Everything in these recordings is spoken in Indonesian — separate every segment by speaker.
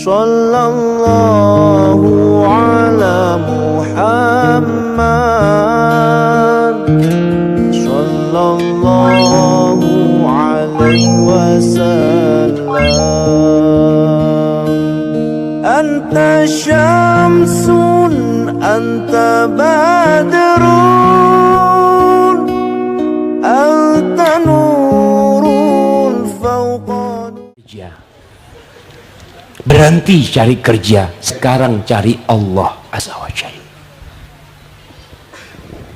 Speaker 1: Sallallahu ala Muhammad, sallallahu alaihi wasallam. Anta syamsun, anta badrun, anta nurun fawqa.
Speaker 2: Berhenti cari kerja, sekarang cari Allah Azza wa Jalla.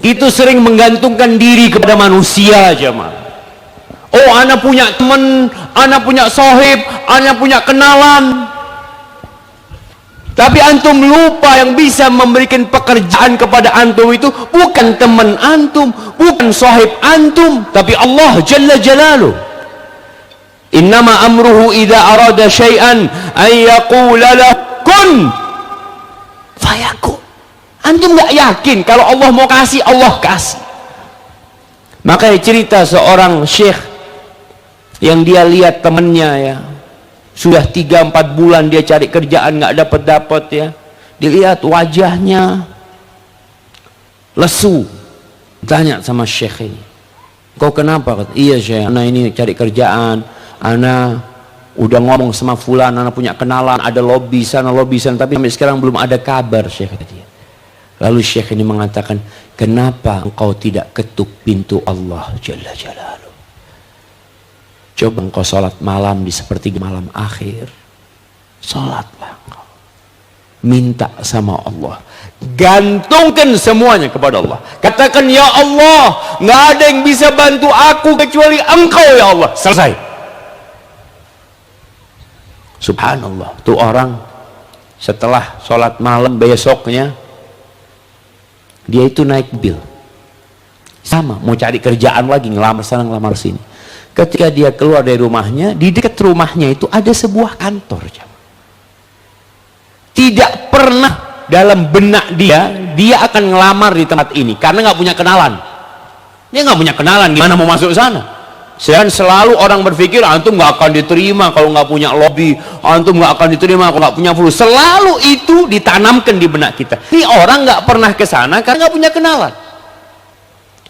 Speaker 2: Itu sering menggantungkan diri kepada manusia, jemaah. Oh, ana punya teman, ana punya sohib, ana punya kenalan. Tapi antum lupa yang bisa memberikan pekerjaan kepada antum itu bukan teman antum, bukan sohib antum, tapi Allah Jalla Jalaluh. Innama amruhu idza arada syai'an ay yaqula lahu kun fayakun. Antum nggak yakin kalau Allah mau kasih, Allah kasih. Makanya cerita seorang syekh yang dia lihat temennya ya, sudah 3-4 bulan dia cari kerjaan nggak dapat ya, dilihat wajahnya lesu. Tanya sama syekh ini, kau kenapa? Iya syekh, anak ini cari kerjaan, ana udah ngomong sama fulan, ana punya kenalan, ada lobby sana, tapi sampai sekarang belum ada kabar syekh dia. Lalu syekh ini mengatakan, kenapa engkau tidak ketuk pintu Allah Jalla Jalaluh? Coba engkau sholat malam di sepertiga malam akhir, sholatlah engkau, minta sama Allah, gantungkan semuanya kepada Allah. Katakan, ya Allah, nggak ada yang bisa bantu aku kecuali engkau ya Allah. Selesai. Subhanallah, tuh orang setelah sholat malam besoknya dia itu naik mobil sama, mau cari kerjaan lagi, ngelamar sana ngelamar sini. Ketika dia keluar dari rumahnya, di dekat rumahnya itu ada sebuah kantor. Tidak pernah dalam benak dia akan ngelamar di tempat ini karena nggak punya kenalan. Dia nggak punya kenalan, gimana mau masuk sana? Dan selalu orang berpikir antum nggak akan diterima kalau nggak punya lobby, antum nggak akan diterima kalau nggak punya flu. Selalu itu ditanamkan di benak kita. Ini orang nggak pernah ke sana karena nggak punya kenalan.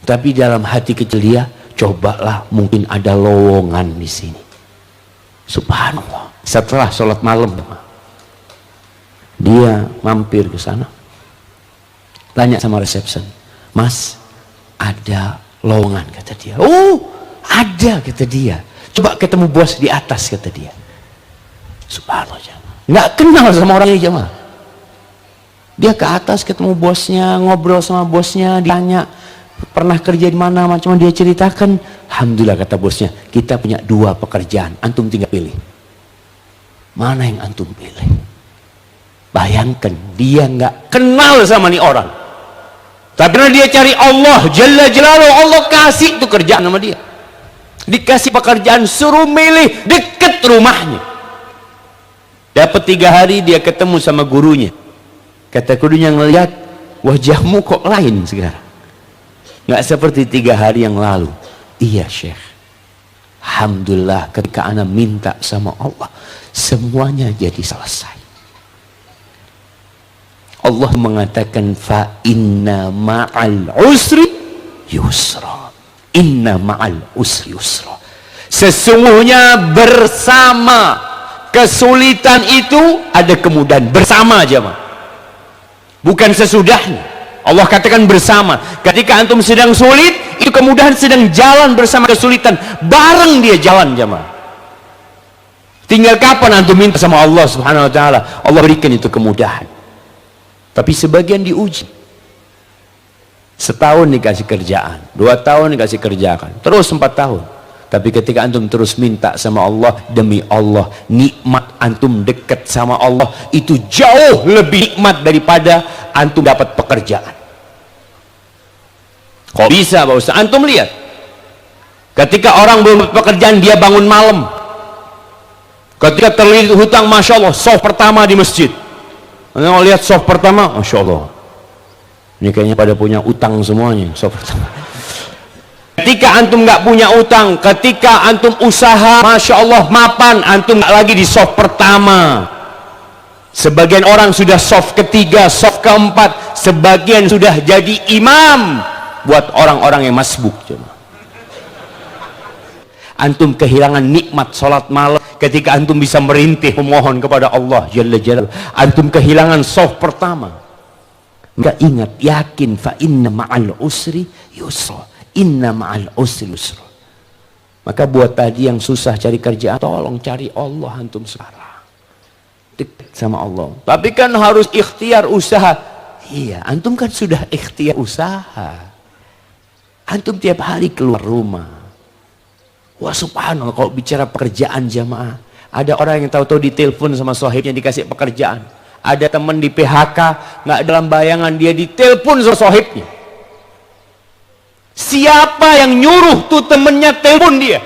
Speaker 2: Tapi dalam hati kecil dia, cobalah mungkin ada lowongan di sini. Subhanallah. Setelah sholat malam, dia mampir ke sana, tanya sama resepsi, Mas, ada lowongan, kata dia. Oh, ada, kata dia. Coba ketemu bos di atas, kata dia. Subhanallah, nggak kenal sama orangnya jemaah. Dia ke atas ketemu bosnya, ngobrol sama bosnya, ditanya pernah kerja di mana, macam dia ceritakan. Alhamdulillah, kata bosnya, kita punya 2 pekerjaan, antum tinggal pilih. Mana yang antum pilih? Bayangkan, dia nggak kenal sama nih orang, tapi karena dia cari Allah Jalla Jalaluh, Allah kasih tuh kerjaan sama dia. Dikasih pekerjaan, suruh milih deket rumahnya. Dapat 3 hari dia ketemu sama gurunya. Kata gurunya, ngelihat wajahmu kok lain sekarang, nggak seperti 3 hari yang lalu. Iya syekh, alhamdulillah ketika ana minta sama Allah semuanya jadi selesai. Allah mengatakan, fa inna ma'al usri yusra, inna ma'al usri yusra. Sesungguhnya bersama kesulitan itu ada kemudahan. Bersama aja, bukan sesudahnya. Allah katakan bersama. Ketika antum sedang sulit, itu kemudahan sedang jalan bersama kesulitan, bareng dia jalan, jemaah. Tinggal kapan antum minta sama Allah Subhanahu wa taala, Allah berikan itu kemudahan. Tapi sebagian diuji. Setahun dikasih kerjaan, 2 tahun dikasih kerjaan, terus 4 tahun. Tapi ketika antum terus minta sama Allah, demi Allah, nikmat antum dekat sama Allah itu jauh lebih nikmat daripada antum dapat pekerjaan. Kok bisa Pak Ustaz? Antum lihat, ketika orang belum dapat pekerjaan, dia bangun malam. Ketika terlilit hutang, Masya Allah, soft pertama di masjid. Anda lihat soft pertama, Masya Allah, ini kayaknya pada punya utang semuanya. Soft pertama. Ketika antum nggak punya utang, ketika antum usaha, Masya Allah, mapan, antum nggak lagi di soft pertama. Sebagian orang sudah soft ketiga, soft keempat, sebagian sudah jadi imam buat orang-orang yang masbuk. Antum kehilangan nikmat sholat malam ketika antum bisa merintih memohon kepada Allah Jalla Jalaluhu. Antum kehilangan soft pertama. Enggak, ingat, yakin, fa inna ma'al usri yusra, inna ma'al usri yusra. Maka buat tadi yang susah cari kerjaan, tolong cari Allah antum sekarang. Dekat sama Allah. Tapi kan harus ikhtiar usaha. Iya, antum kan sudah ikhtiar usaha. Antum tiap hari keluar rumah. Wah subhanallah, kalau bicara pekerjaan jamaah, ada orang yang tahu-tahu ditelepon sama sohibnya dikasih pekerjaan. Ada teman di PHK, nggak dalam bayangan dia ditelepon sama sohibnya. Siapa yang nyuruh tuh temennya telepon dia?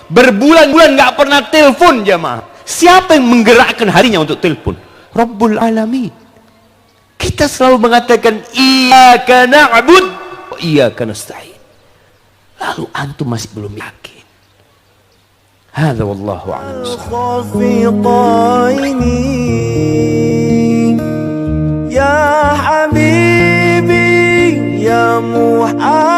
Speaker 2: Berbulan-bulan nggak pernah telepon jamaah. Siapa yang menggerakkan harinya untuk telepon? Rabbul Alamin. Kita selalu mengatakan iyyaka na'bud wa iyyaka nasta'in. Lalu antum masih belum yakin. Hadza wallahu a'lam.
Speaker 1: Ya habibi ya Muhammad